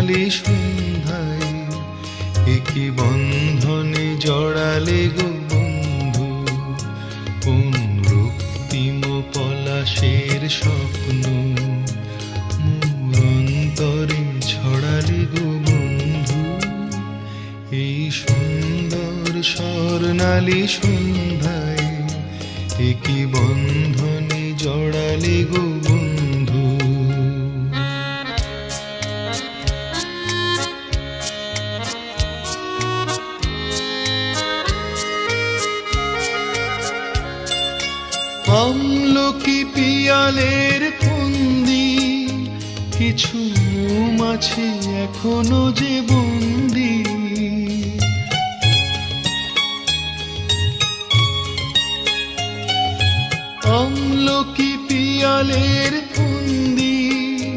স্বর্ণালী সন্ধ্যায় একই বন্ধনে জড়ালে গো বন্ধু, কোন রক্তিম পলাশের স্বপ্ন মোর অন্তরে ছড়ালে গো বন্ধু। এই সুন্দর স্বর্ণালী সন্ধ্যায় একই বন্ধনে জড়ালে গো বন্ধু। আমলকি পিয়ালের ফন্দি কিছু মৌমাছি এখনো যে বন্দি, আমলকি পিয়ালের